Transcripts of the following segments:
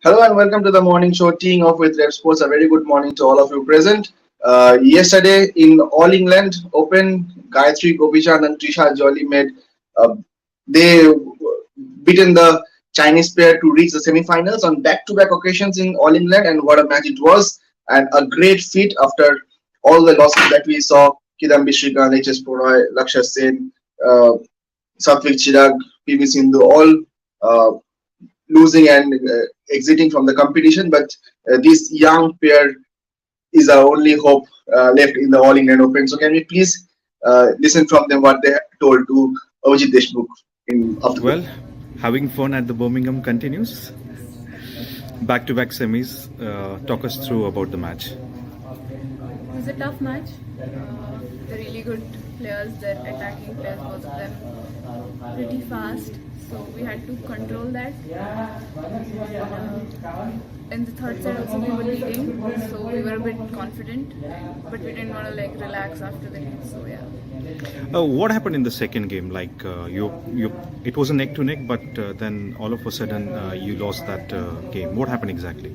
Hello and welcome to the morning show, teeing off with RevSportz. A very good morning to all of you present. Yesterday in All England Open, Gayatri Gopichand and Trisha Jolie made they beaten the Chinese pair to reach the semi-finals on back-to-back occasions in All England, and what a match it was! And a great feat after all the losses that we saw. Kidambi Shrikant, HS Prannoy, Lakshya Sen, Satvik Chirag, PV Sindhu, all losing and exiting from the competition. But this young pair is our only hope left in the All England Open. So can we please listen from them what they told to Avijit Deshmukh in after? Well, having fun at the Birmingham continues. Back-to-back semis. Talk us through about the match. It was a tough match. They're really good players. They're attacking players, both of them, pretty fast. So we had to control that. In the third set also we were leading, so we were a bit confident, but we didn't want to relax after the game. So yeah. What happened in the second game? It was a neck to neck, but then all of a sudden you lost that game. What happened exactly?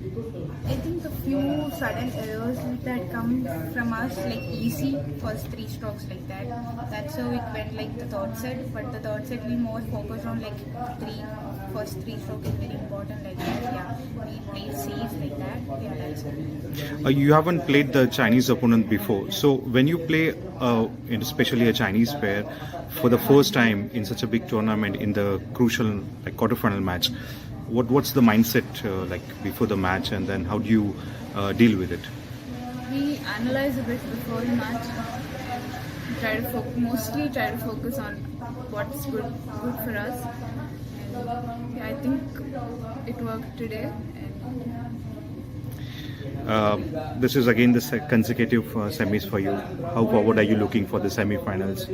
I think a few sudden errors that come from us, easy first three strokes that. That's how it went the third set. But the third set we more focused on first three strokes is very important that. Yeah, we played safe that. Yeah, that's it. You haven't played the Chinese opponent before, so when you play, especially a Chinese pair, for the first time in such a big tournament in the crucial quarterfinal match, what's the mindset before the match, and then how do you deal with it? We analyze a bit before the match. Mostly try to focus on what's good for us. And yeah, I think it worked today. This is again the consecutive semis for you. How forward are you looking for the semi-finals?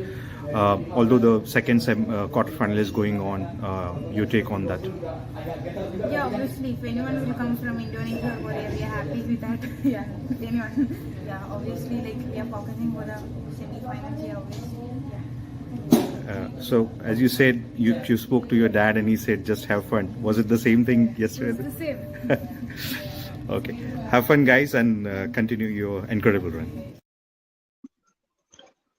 Although the second quarterfinal is going on, you take on that? Yeah, obviously, if anyone will come from Indonesia or Korea, we are happy with that. Yeah, anyone. Yeah, obviously, we are focusing for the semi-finals. Yeah, obviously. Yeah. So, as you said, you spoke to your dad and he said, just have fun. Was it the same thing yesterday? It's the same. Okay. Have fun, guys, and continue your incredible run.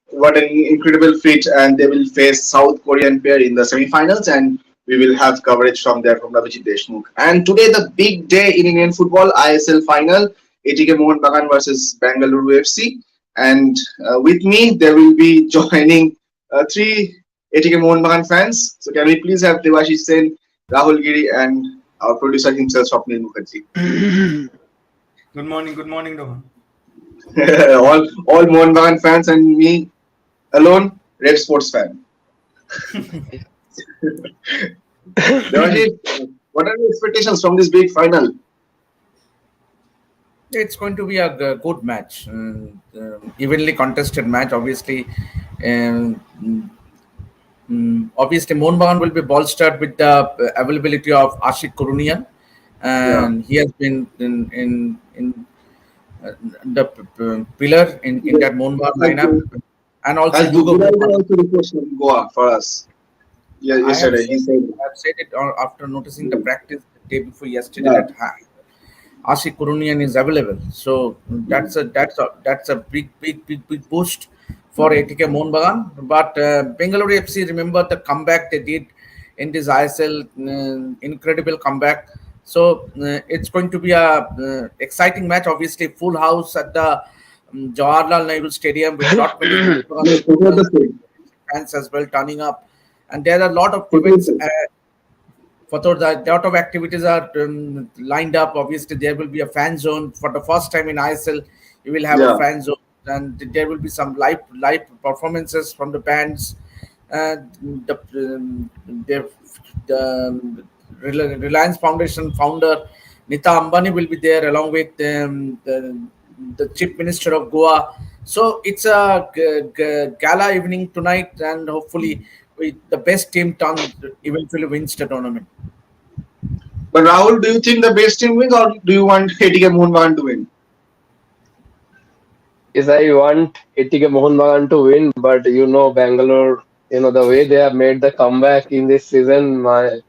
What an incredible feat, and they will face South Korean pair in the semi-finals, and we will have coverage from there from Avijit Deshmukh. And today the big day in Indian football, ISL final, ATK Mohun Bagan versus Bengaluru FC. And with me, there will be joining three ATK Mohun Bagan fans. So can we please have Devashish Sen, Rahul Giri, and our producer himself, Swapnil Mukherjee. Good morning, Rohan. all Mohun Bagan fans and me alone, RevSportz fan. Devashish, what are your expectations from this big final? It's going to be a good match, evenly contested match. Obviously, Mohun Bagan will be bolstered with the availability of Ashik Kurunian, and he has been in the pillar in that Mohun Bagan lineup, and also requested Goa for us. Yeah, yesterday he said. I've said it after noticing the practice the day before yesterday that Ashik Kurunian is available, so that's a big boost for ATK Mohun Bagan. But Bengaluru FC, remember the comeback they did in this ISL, incredible comeback. So it's going to be a exciting match. Obviously, full house at the Jawaharlal Nehru Stadium with lot many fans as well turning up, and there are a lot of events. For those, a lot of activities are lined up. Obviously, there will be a fan zone for the first time in ISL. You will have a fan zone, and there will be some live performances from the bands. The Reliance Foundation founder Nita Ambani will be there along with the Chief Minister of Goa. So it's a gala evening tonight, and hopefully the best team eventually wins the tournament. But Rahul, do you think the best team wins, or do you want ATK Mohun Bagan to win? Yes, I want ATK Mohun Bagan to win, but Bangalore The way they have made the comeback in this season, I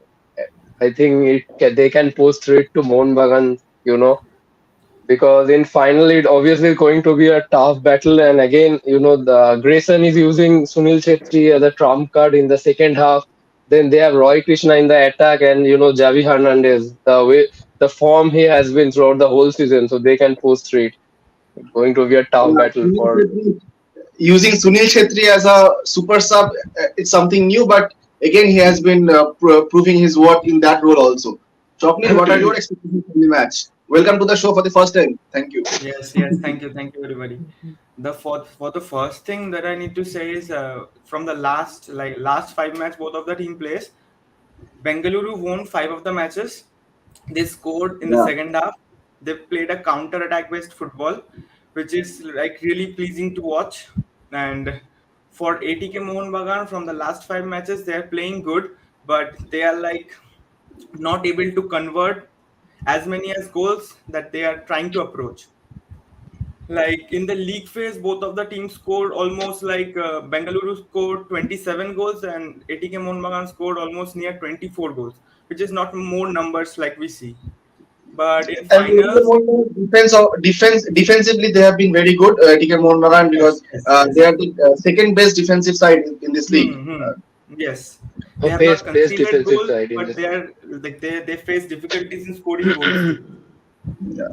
think they can post it to Mohun Bagan, because in final it obviously is going to be a tough battle. And again, the Grayson is using Sunil Chetri as a trump card in the second half. Then they have Roy Krishna in the attack, and Javi Hernandez. The form he has been throughout the whole season, so they can post through it. It's going to be a tough battle Sunil for. Chhetri- Using Sunil Chetri as a super sub, it's something new, but again, he has been proving his worth in that role also. Chopney, what are your expectations from the match? Welcome to the show for the first time. Thank you. Yes, yes. Thank you, everybody. For the first thing that I need to say is from the last five match both of the team plays, Bengaluru won five of the matches. They scored in the Yeah. second half. They played a counter attack based football, which is like really pleasing to watch. And for ATK Mohun Bagan, from the last five matches, they are playing good, but they are like not able to convert as many as goals that they are trying to approach. Like in the league phase, both of the teams scored almost like Bengaluru scored 27 goals and ATK Mohun Bagan scored almost near 24 goals, which is not more numbers like we see. But in And finals, defensively, they have been very good, TK Mohun Bagan, because yes, yes, they yes. are the second best defensive side in this league. Hmm. Yes, they A have not best conceded defensive goals, side in but this. they are like they face difficulties in scoring goals too. Yeah.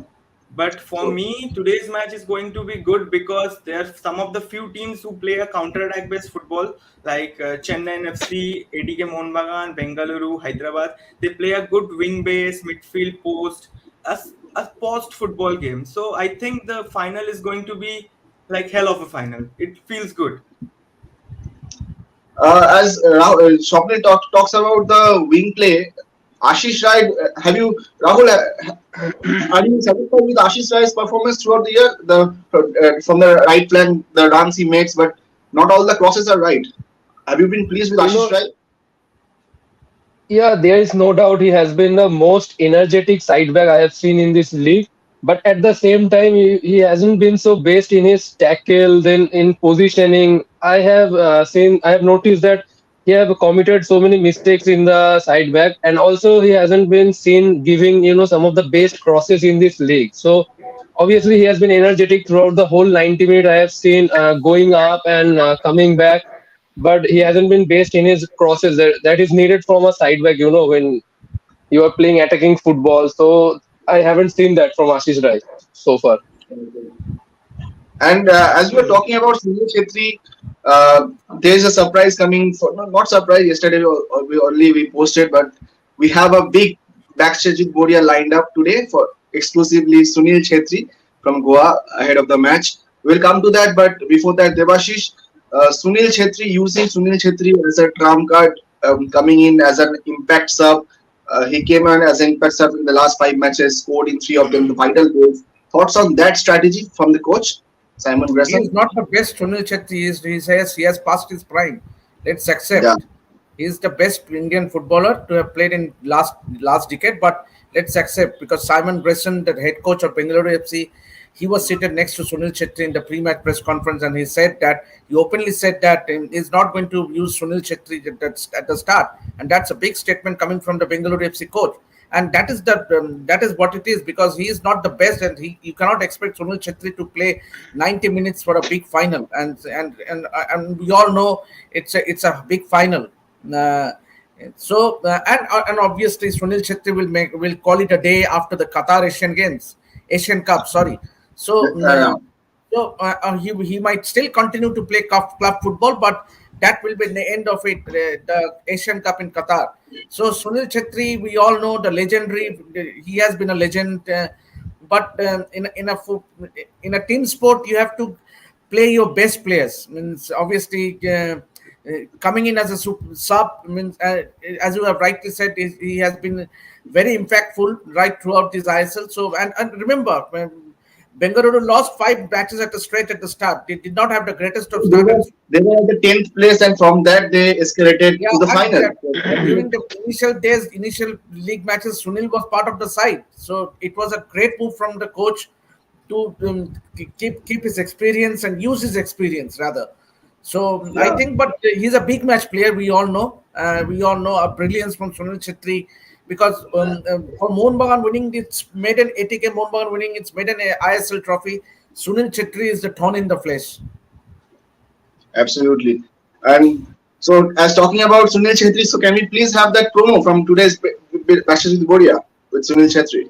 But for So, me, today's match is going to be good because there are some of the few teams who play a counter-attack based football, like Chennai FC, ATK Mohun Bagan, Bengaluru, Hyderabad. They play a good wing base, midfield post, a post football game. So I think the final is going to be like hell of a final. It feels good. as Swapnil talks about the wing play, Ashish Rai, have you, Rahul, are you satisfied with Ashish Rai's performance throughout the year? From the right flank, the runs he makes, but not all the crosses are right. Have you been pleased with You Ashish know, Rai? Yeah, there is no doubt he has been the most energetic side back I have seen in this league. But at the same time, he hasn't been so based in his tackle, then in positioning. I have noticed that he have committed so many mistakes in the side back, and also he hasn't been seen giving some of the best crosses in this league. So obviously he has been energetic throughout the whole 90 minutes. I have seen going up and coming back, but he hasn't been based in his crosses that is needed from a side back, when you are playing attacking football. So I haven't seen that from Ashish Rai so far. And as we were talking about Sunil Chetri, there's a surprise coming. For no, not surprise. Yesterday we posted, but we have a big backstage with Boria lined up today for exclusively Sunil Chetri from Goa ahead of the match. We'll come to that, but before that, Devashish, using Sunil Chetri as a trump card, coming in as an impact sub. He came in as an impact sub in the last five matches, scored in three of them, the vital goals. Thoughts on that strategy from the coach, Simon He Grayson? is not the best Sunil Chetri. He has passed his prime. Let's Yeah. accept. He is the best Indian footballer to have played in last decade. But let's accept, because Simon Grayson, the head coach of Bengaluru FC, he was seated next to Sunil Chetri in the pre-match press conference, and he openly said that he's not going to use Sunil Chetri at the start, and that's a big statement coming from the Bengaluru FC coach. And that is what it is, because he is not the best, and you cannot expect Sunil Chetri to play 90 minutes for a big final, and we all know it's a big final. Uh, and obviously Sunil Chetri will call it a day after the Qatar Asian Cup. Sorry. So Yeah. he might still continue to play club football, but that will be the end of it. The Asian Cup in Qatar. So Sunil Chetri, we all know the legendary. He has been a legend, but in a team sport, you have to play your best players. Means obviously. Coming in as a sub means, as you have rightly said, he has been very impactful right throughout this ISL. So and remember, Bengaluru lost five matches at the stretch at the start. They did not have the greatest of They start. were they were at the 10th place, and from that they escalated Yeah, to the final. and during the initial league matches, Sunil was part of the side. So it was a great move from the coach to keep his experience and use his experience rather. So I Yeah. think, but he's a big match player. We all know. We all know a brilliance from Sunil Chetri, because for Mohun Bagan winning, it's made an ATK Mohun Bagan winning. It's made an ISL trophy. Sunil Chetri is the thorn in the flesh. Absolutely. And so, as talking about Sunil Chhetri, so can we please have that promo from today's Matches with Bodia with Sunil Chhetri?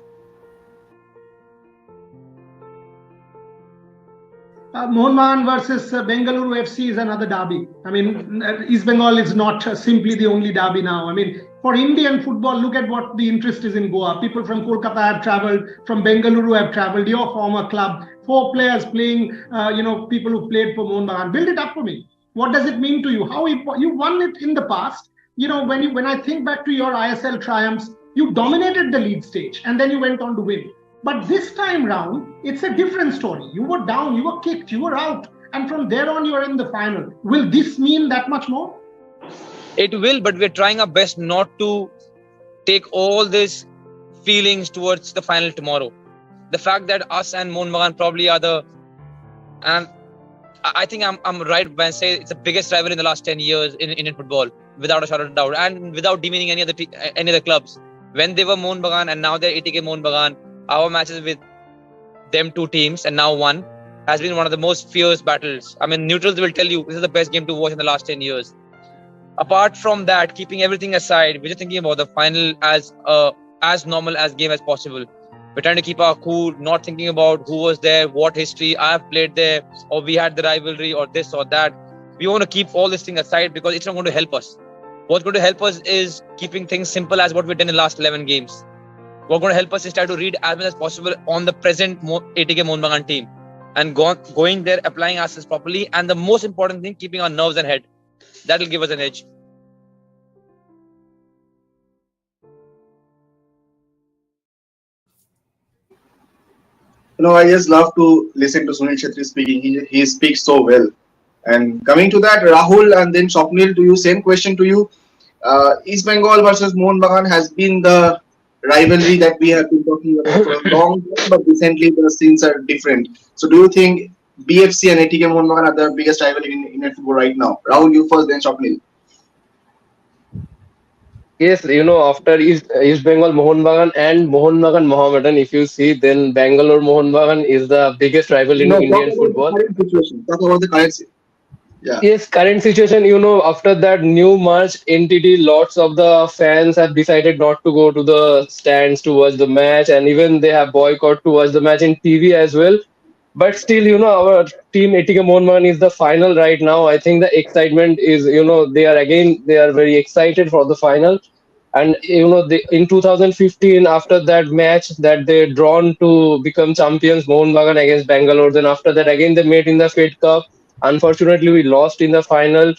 Mohun Bagan versus Bengaluru FC is another derby. I mean, East Bengal is not simply the only derby now. I mean, for Indian football, look at what the interest is in Goa. People from Kolkata have traveled, from Bengaluru have traveled, your former club, 4 players playing, people who played for Mohun Bagan. Build it up for me. What does it mean to you? How you won it in the past? When I think back to your ISL triumphs, you dominated the league stage and then you went on to win. But this time round, it's a different story. You were down, you were kicked, you were out, and from there on, you are in the final. Will this mean that much more? It will, but we're trying our best not to take all these feelings towards the final tomorrow. The fact that us and Mohun Bagan probably are and I think I'm right when I say it's the biggest rival in the last 10 years in Indian football, without a shadow of a doubt, and without demeaning any other clubs. When they were Mohun Bagan and now they're ATK Mohun Bagan, our matches with them 2 teams and now one has been one of the most fierce battles. I mean, neutrals will tell you this is the best game to watch in the last 10 years. Apart from that, keeping everything aside, we're just thinking about the final as normal as game as possible. We're trying to keep our cool, not thinking about who was there, what history I have played there, or we had the rivalry, or this or that. We want to keep all this thing aside because it's not going to help us. What's going to help us is keeping things simple as what we've done in the last 11 games. What's going to help us is try to read as much as possible on the present ATK Mohun Bagan team and going there, applying ourselves properly, and the most important thing, keeping our nerves and head. That will give us an edge. I just love to listen to Sunil Chhetri speaking. He speaks so well. And coming to that, Rahul and then Swapnil, to you, same question to you. East Bengal versus Mohun Bagan has been the rivalry that we have been talking about for a long time, but recently the scenes are different. So, do you think BFC and ATK Mohun Bagan are the biggest rivalry in Indian football right now? Rahul, you first, then Swapnil. Yes, after East Bengal Mohun Bagan and Mohun Bagan Mohammedan, if you see, then Bangalore Mohun Bagan is the biggest rival in No, talk Indian about the football. current situation. Talk about the current. Yeah, Yes, current situation, after that new March entity, lots of the fans have decided not to go to the stands to watch the match, and even they have boycott to watch the match in TV as well. But still, our team Etika Monman is the final right now. I think the excitement is, they are very excited for the final. And, in 2015, after that match that they drawn to become champions, Mohun Bagan against Bangalore, then after that, again, they met in the Fed Cup. Unfortunately, we lost in the final.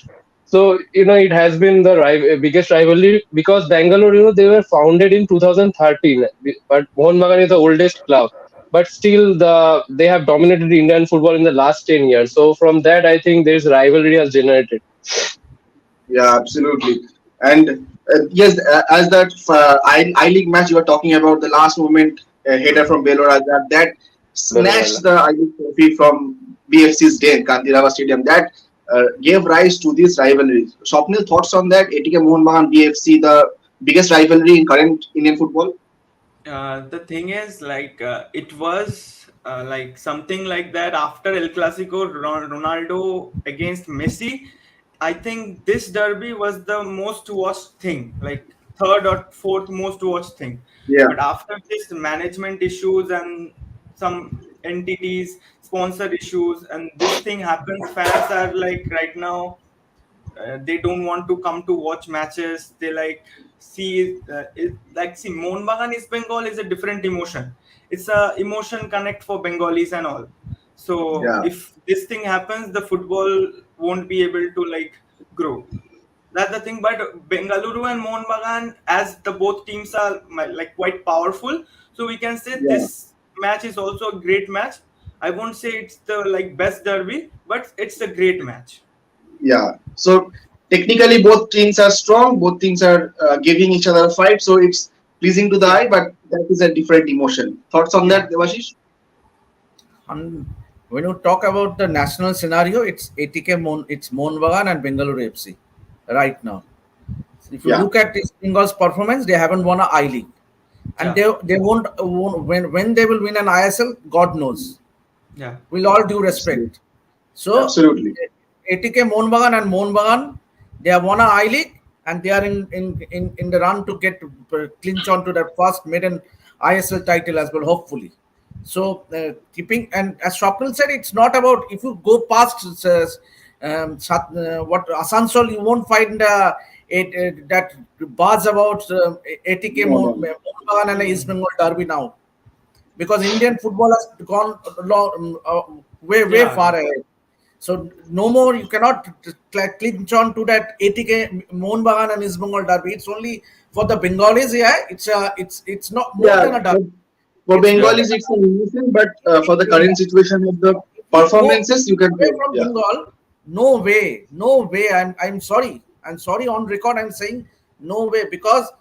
So, it has been the biggest rivalry because Bangalore, they were founded in 2013, but Mohun Bagan is the oldest club. But still, they have dominated Indian football in the last 10 years. So from that, I think there's rivalry has generated. yeah, absolutely. And yes, as that I League match you were talking about, the last moment header from Belor that snatched the I League trophy from BFC's den, Kandirava Stadium. That gave rise to this rivalry. Swapnil, thoughts on that? ATK Mohun Bagan BFC, the biggest rivalry in current Indian football? The thing is, it was like something like that after El Clasico, Ronaldo against Messi. I think this derby was the most watched thing, like third or fourth most watched thing. Yeah, But after this management issues and some entities, sponsor issues, and this thing happens, fans are like right now they don't want to come to watch matches. They see Mohun Bagan East Bengal is a different emotion. It's a emotion connect for Bengalis and all. So yeah, if this thing happens, the football won't be able to grow. That's the thing. But Bengaluru and Mohun Bagan, as the both teams are quite powerful, so we can say yeah. this match is also a great match. I won't say it's the best derby, but it's a great match. Yeah. So technically, both teams are strong. Both teams are giving each other a fight. So it's pleasing to the Yeah. eye, but that is a different emotion. Thoughts on Yeah. that, Devashish? when you talk about the national scenario, it's ATK, it's Mohun Bagan and Bengaluru FC right now. If you Yeah, look at East Bengal's performance, they haven't won a I League, and Yeah. they won't when they will win an ISL, God knows. Yeah. With all due absolutely. respect, so Absolutely. ATK Mohun Bagan and Mohun Bagan, they have won a I League and they are in the run to get clinch on to their first maiden ISL title as well, hopefully. So keeping, and as Swapnil said, it's not about if you go past what Asansol, you won't find that buzz about ATK No, no, Mohun Bagan and East Bengal derby now, because Indian football has gone way Yeah. far ahead. So no more, you cannot clinch on to that ATK Mohun Bagan and East Bengal derby. It's only for the Bengalis. Yeah, it's not more yeah. than a derby. For It's more Bengalis, than it's an illusion, but for the a, current situation of the if you go performances, you can away say, from yeah, Bengal, no way, no way. I'm sorry. I'm sorry on record. I'm saying no way, because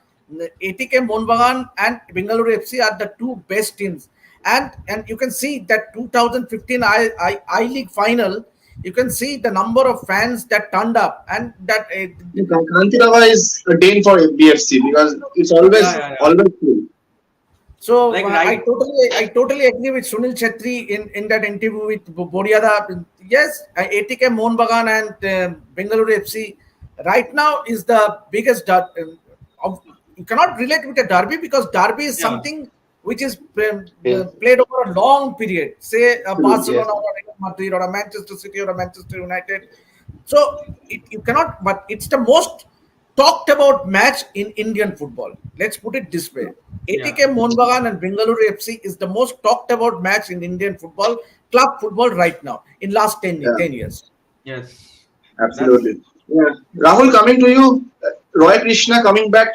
ATK Mohun Bagan and Bengaluru FC are the two best teams, and you can see that 2015 I League final. You can see the number of fans that turned up, and that Krantirava is a Dane for BFC because it's Yeah. always Yeah. Yeah. always true. so Like I right. totally agree with Sunil Chetri in that interview with Boriada. Yes, ATK Mohun Bagan and Bengaluru FC right now is the biggest you cannot relate with a derby, because derby is Yeah. something which is Yes. played over a long period. Say a Absolutely. Barcelona Yes. or a Real Madrid or a Manchester City or a Manchester United. So you cannot, but it's the most talked about match in Indian football. Let's put it this way. Yeah. ATK Mohun Bagan and Bengaluru FC is the most talked about match in Indian football, club football right now, in last 10 Yeah, years. Yes. That's absolutely. Yeah. Rahul, coming to you, Roy Krishna coming back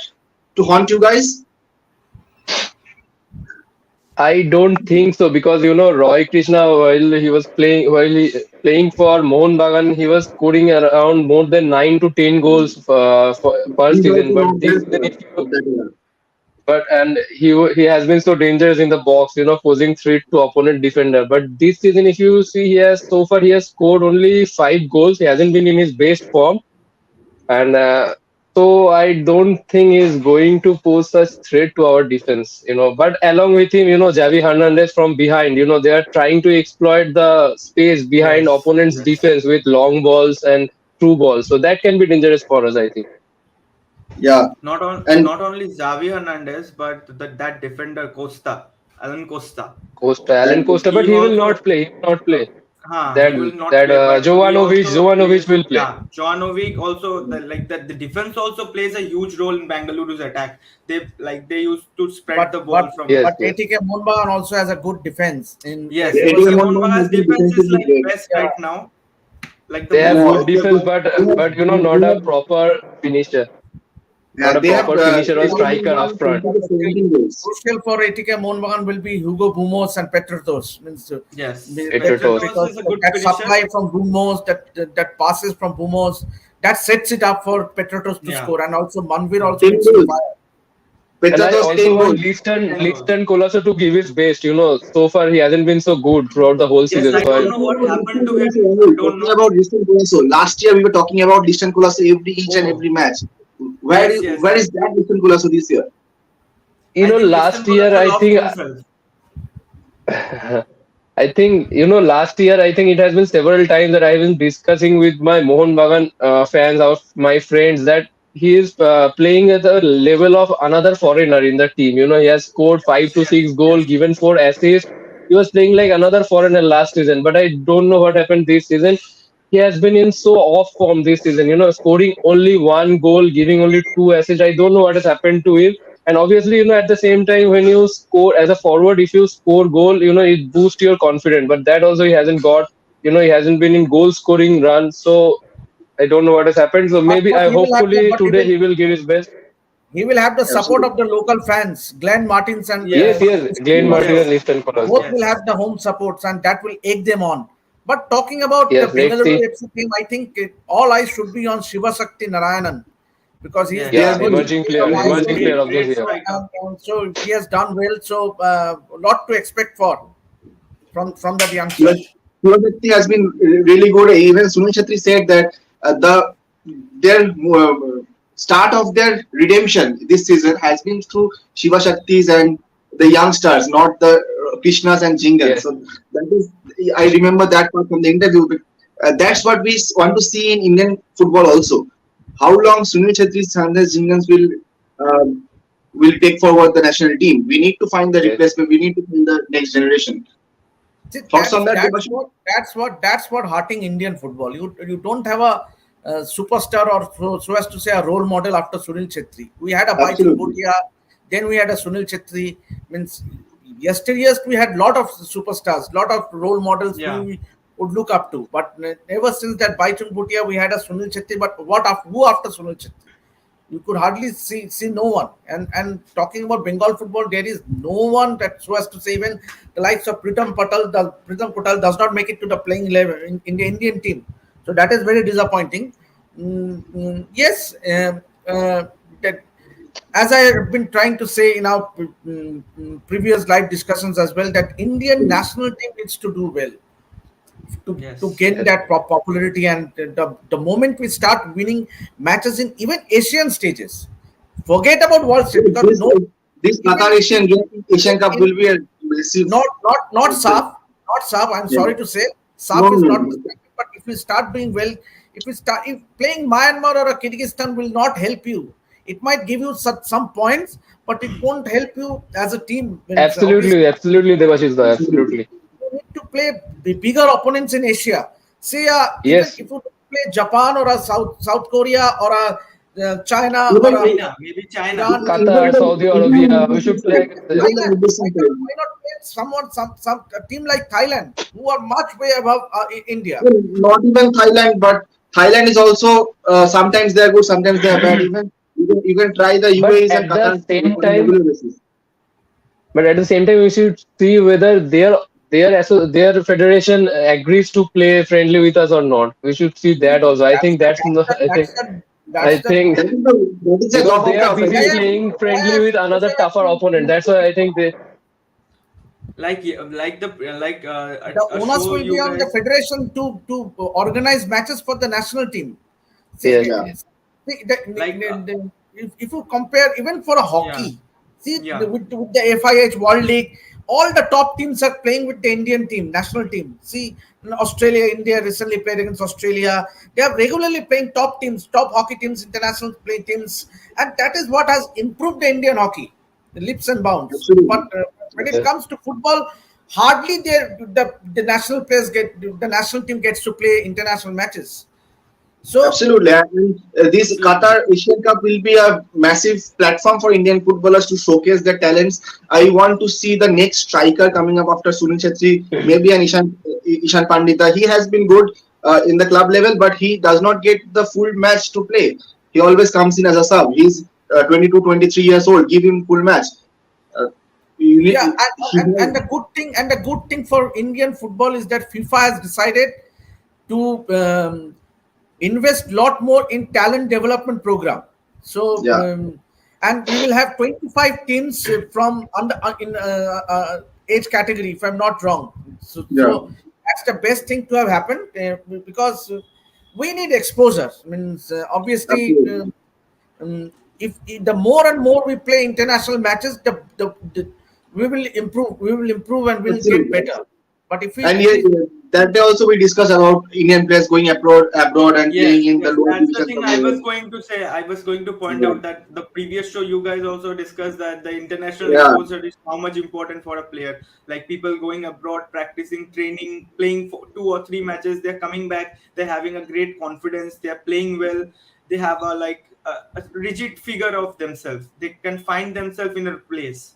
to haunt you guys. I don't think so, because Roy Krishna, while he playing for Mohun Bagan, he was scoring around more than 9 to 10 goals per He's season. also But not this that season, if you of that era. but and he has been so dangerous in the box, posing threat to opponent defender. But this season, if you see, he has scored only 5 goals. He hasn't been in his best form, and so I don't think he's going to pose such threat to our defense. But along with him, Javi Hernandez from behind, they are trying to exploit the space behind yes. opponent's Yes. defense with long balls and through balls. So that can be dangerous for us, I think. Yeah, and Not only Xavi Hernandez, but that defender Costa, Alan Costa. Alan and Costa, but He he will not also, play. He will not play. he That will not that play, but he also Jovanovic plays. will play. Yeah, Jovanovic also, the defense also plays a huge role in Bengaluru's attack. They used to spread But the but ball from. Yes, but yes. ATK Mohun Bagan also has a good defense. In Yes, He was ATK ATM able. on Mohun has Bagan's been defense is defensively like great. best Yeah, right now, like the They have most. Yeah, good defense, but not a proper finisher, they have or ATM striker on up front. 20 to 17 goals. Crucial for ATK Mohun Bagan will be Hugo Bumos and Petrotos. Means Yes, Petrotos. Petrotos because is a good that finisher. supply from Bumos, that passes from Bumos, that sets it up for Petrotos to Yeah, score, and also Manvir yeah. also 10 needs to goals. fire. And I Petratos also 10 want goals. Ten goals. Liston Colasso to give his best. So far he hasn't been so good throughout the whole Yes, season. I So don't I, know Talking what about happened distant to him. Colasso, I Rahul, don't talking know. about distant Colasso. Last year we were talking about distant Colasso each and Oh, every match. yes, yes, Where yes. is that distant Colasso this year? I think Liston last year Colasso I lost think himself. I think, last year, I think it has been several times that I've been discussing with my Mohun Bagan fans, of my friends, that he is playing at the level of another foreigner in the team. He has scored five Yes, to yes, six goals, yes. given 4 assists. He was playing like another foreigner last season, but I don't know what happened this season. He has been in so off form this season, scoring only 1 goal, giving only 2 assists. I don't know what has happened to him. And obviously, at the same time, when you score as a forward, if you score goal, it boosts your confidence. But that also he hasn't got. He hasn't been in goal scoring run. So I don't know what has happened. So maybe But I he will have hopefully today he will give his best. he will have the support of Absolutely. the local fans. Glenn Martins and Yes, Yes, yes, Glenn Yeah. Martin and yes, Liston both Colasso. will yes. have the home supports, and that will egg them on. But talking about the Yes, let's Bengaluru see. FC team, I think all eyes should be on Shiva Sakti Narayanan, because he is They their are Yeah, Yes. good. only emerging player. player, They are He's good. a emerging great, player of this great year. striker. So he has done well. So lot to expect from that Shiva, youngster. Shivashakti has been really good. Even Sunil Chhetri said that their start of their redemption this season has been through Shiva Shaktis and the youngsters, not the Krishnas and Jingans. Yes. So that is, I remember that part from the interview. That's what we want to see in Indian football also. How long Sunil Chhetri's and the Jingans will take forward the national team? We need to find the Yes. replacement. We need to find the next generation. See, Thoughts on that, Debashi? that's what hurting Indian football. You don't have a superstar or so as to say a role model after Sunil Chhetri. We had a Baichung Absolutely. Bhutia, then we had a Sunil Chhetri. Means yesteryears we had lot of superstars, lot of role models Yeah. we would look up to. But ever since that Baichung Bhutia, we had a Sunil Chhetri. But who after Sunil Chhetri? You could hardly see no one. And talking about Bengal football, there is no one that so as to say even the likes of Pritam Patel does not make it to the playing level in the Indian team. So that is very disappointing. Yes, that as I have been trying to say in our previous live discussions as well, that Indian national team needs to do well to Yes. gain Yes. that popularity, and the moment we start winning matches in even Asian stages, forget about world stage, because This no this even Qatar Asian Cup in will be a massive. not SAF. I'm Yeah. sorry to say, No, SAF is no, not the no. standard. But if we start doing well, if playing Myanmar or a Kyrgyzstan will not help you. It might give you some points, but it won't help you as a team. Means obviously Absolutely, absolutely, Devashish, Absolutely. absolutely. you need to play bigger opponents in Asia. Say, even Yes, if you play Japan or a South Korea or a China or Even a China, maybe China. Iran, even Qatar, the Saudi even the Arabia, we should Uzbekistan play side, against them. even the Thailand. Uzbekistan side. Why not play some a team like Thailand, who are much way above India? Well, not even Thailand, but Thailand is also sometimes they are good, sometimes they are bad. Even you can try the But UAEs and at the Qatar same on a time, regular basis. we should see whether their federation agrees to play friendly with us or not. We should see that also. I That's think the that's that's no, the that's the I that's the think That is the because job of they the are busy why federation. playing why friendly I with another say that tougher opponent. That's why I think they the a onus show will be you on the guys. federation to organize matches for the national team. See, yes, Yeah, like if you compare even for a yeah, hockey, see yeah, with the FIH World League, all the top teams are playing with the Indian team, national team. See, in Australia, India recently played against Australia. They are regularly playing top teams, top hockey teams, international play teams, and that is what has improved the Indian hockey, the leaps and bounds. But absolutely. when it yes. comes to football, hardly the national players get the national team gets to play international matches. So Absolutely. And this absolutely. Qatar Asian Cup will be a massive platform for Indian footballers to showcase their talents. I want to see the next striker coming up after Sunil Chetri, maybe an Ishan Pandita. He has been good in the club level, but he does not get the full match to play. He always comes in as a sub. He's 22, 23 years old. Give him full match. Uh, you yeah, need, he and has, the good thing for Indian football is that FIFA has decided to invest lot more in talent development program. So yeah, and we will have 25 teams from under age category, if I'm not wrong. yeah, So that's the best thing to have happened because we need exposure. Means obviously. absolutely. If the more and more we play international matches, the we will improve and we'll get Absolutely. better. But And yeah, if we that day also we discussed about Indian players going abroad and Yes, playing in the yes, lower that's the division thing club I was level. going to say. I was going to point Yeah, out that the previous show you guys also discussed that the international yeah, exposure is how much important for a player. Like people going abroad, practicing, training, playing for 2 or 3 matches, they're coming back, they're having a great confidence, they're playing well, they have a rigid figure of themselves. They can find themselves in a place.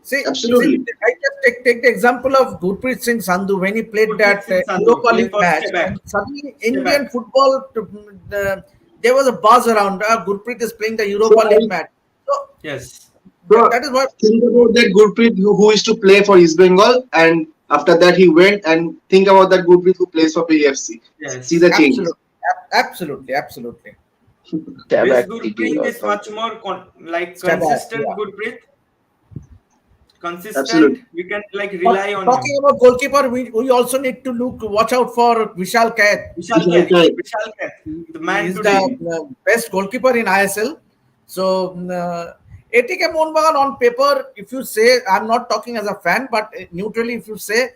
see, absolutely. I just take the example of Gurpreet Singh Sandhu when he played Gurpreet that Singh Sandhu Europa playing League for match, Quebec. and suddenly Quebec. Indian football, there was a buzz around. Gurpreet is playing the So Europa League match. So Yes. so that is what. think about that Gurpreet who is to play for East Bengal, and after that he went and think about that Gurpreet who plays for PFC. See the Yes. changes. Absolutely, absolutely. This Shabak TT Gurpreet or is much something. more Step back, consistent yeah. Gurpreet consistent. Absolutely. We can like rely on him. Talking about goalkeeper, we also need to watch out for Vishal Kaid. Vishal Kath, the He man is today. the best goalkeeper in ISL. So ATK Mohun on paper, if you say, I'm not talking as a fan, but neutrally, if you say,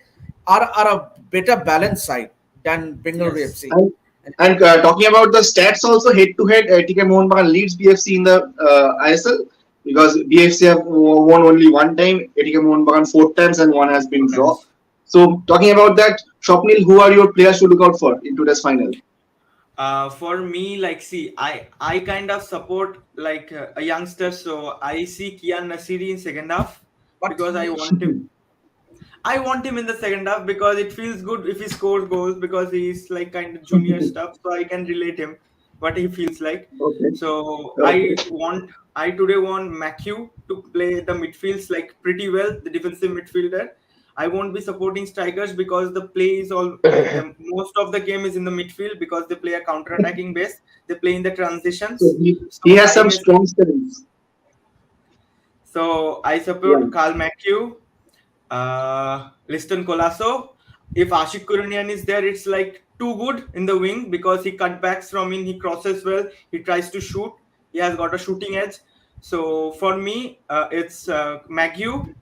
are a better balanced side than Bengaluru Yes. FC. And talking about the stats also, head to head, TK Mohun Bagan leads BFC in the ISL because BFC have won only one time, TK Mohun Bagan 4 times, and one has been draw. So talking about that, Shopnil, who are your players to look out for in today's final? For me, like, see, I kind of support like a youngster, so I see Kian Nasiri in second half But because I want him. I want him in the second half because it feels good if he scores goals because he's like kind of junior stuff, so I can relate him what he feels like. Okay. So Okay. I today want Matthew to play the midfields like pretty well, the defensive midfielder. I won't be supporting strikers because the play is all like the most of the game is in the midfield because they play a counter-attacking base. They play in the So transitions. he So has some strong strengths. I support Carl Matthew, Liston Colasso. If Ashik Kurunian is there, it's like too good in the wing because he cut backs from in, he crosses well, he tries to shoot, he has got a shooting edge. So for me, it's Magu,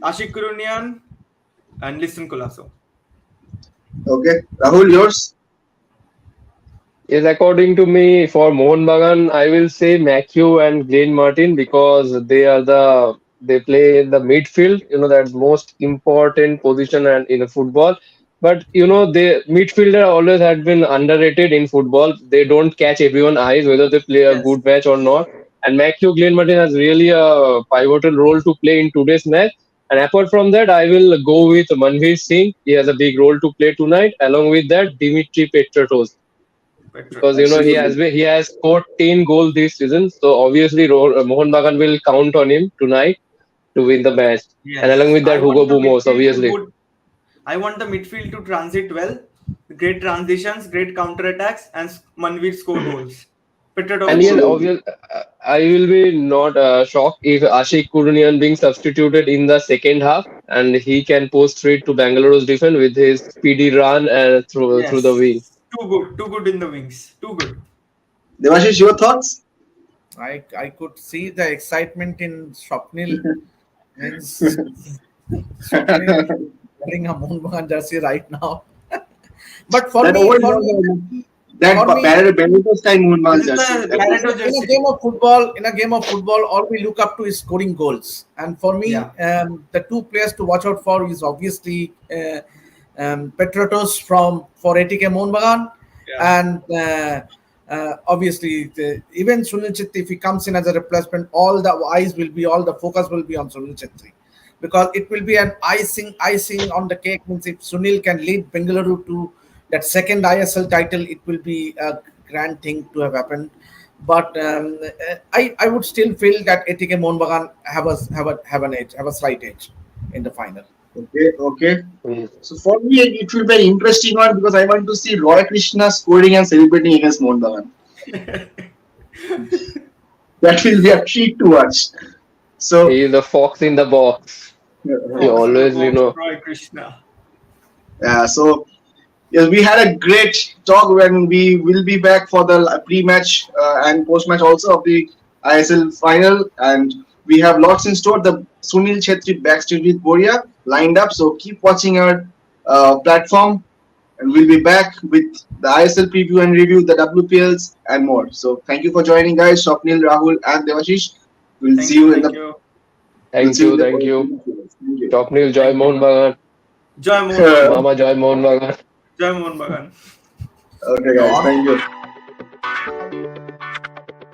Ashik Kurunian, and Liston Colasso. Okay. Rahul, yours? Yes, according to me, for Mohun Bagan, I will say Matthew and Glenn Martin because they play in the midfield. You know that most important position and in the football. But you know, the midfielder always had been underrated in football. They don't catch everyone's eyes whether they play a Yes. good match or not. And Matthew Glenn Martin has really a pivotal role to play in today's match. And apart from that, I will go with Manveer Singh. He has a big role to play tonight. Along with that, Dimitri Petratos because you know Absolutely. he has scored 10 goals this season. So obviously Mohun Bagan will count on him tonight to win the match. And along Yes. with that, Hugo Bumos, obviously. I want the midfield to transit well, great transitions, great counter attacks, and Manveer score goals. Petratos And yes, score Absolutely. goals. obvious. I will be not shocked if Ashik Kurunian being substituted in the second half, and he can post straight to Bengaluru's defense with his speedy run through the wing. Yes, too good in the wings, too good. Devashish, your thoughts? I could see the excitement in Swapnil. Means Swapnil is wearing a Mohun Bagan jersey right now. But for That me, old for one, me, that for me, Benito's time Moon This is jersey. the That was Pareto in jersey. a game of football, all we look up to is scoring goals. And for me, Yeah. the two players to watch out for is obviously Petratos for ATK Mohun Bagan, Yeah. and obviously even Sunil Chhetri, if he comes in as a replacement, all the focus will be on Sunil Chhetri because it will be an icing on the cake. Means if Sunil can lead Bengaluru to that second ISL title, it will be a grand thing to have happened. But I would still feel that ATK Mohun Bagan have a slight edge in the final. okay. Mm. So for me, it will be an interesting one because I want to see Roy Krishna scoring and celebrating against Mohun Bagan. That will be a treat to watch. So He is the fox in the box. He Fox in the always, you box, know. Roy Krishna. so yes, we had a great talk when we will be back for the pre-match and post-match also of the ISL final, and we have lots in store. The Sunil Chhetri backstage with Boria lined up, so keep watching our platform, and we'll be back with the ISL preview and review, the WPLs, and more. So thank you for joining, guys. Swapnil, Rahul, and Devashish. We'll Thank see you, you in thank the. you. We'll Thank see you in you, the. thank you. Thank you. Swapnil, Joy Thank Mohun you. Bagan. Joy Mohun Bagan. Mama Joy Mohun Bagan. Joy Mohun Bagan. Okay, guys. Thank you.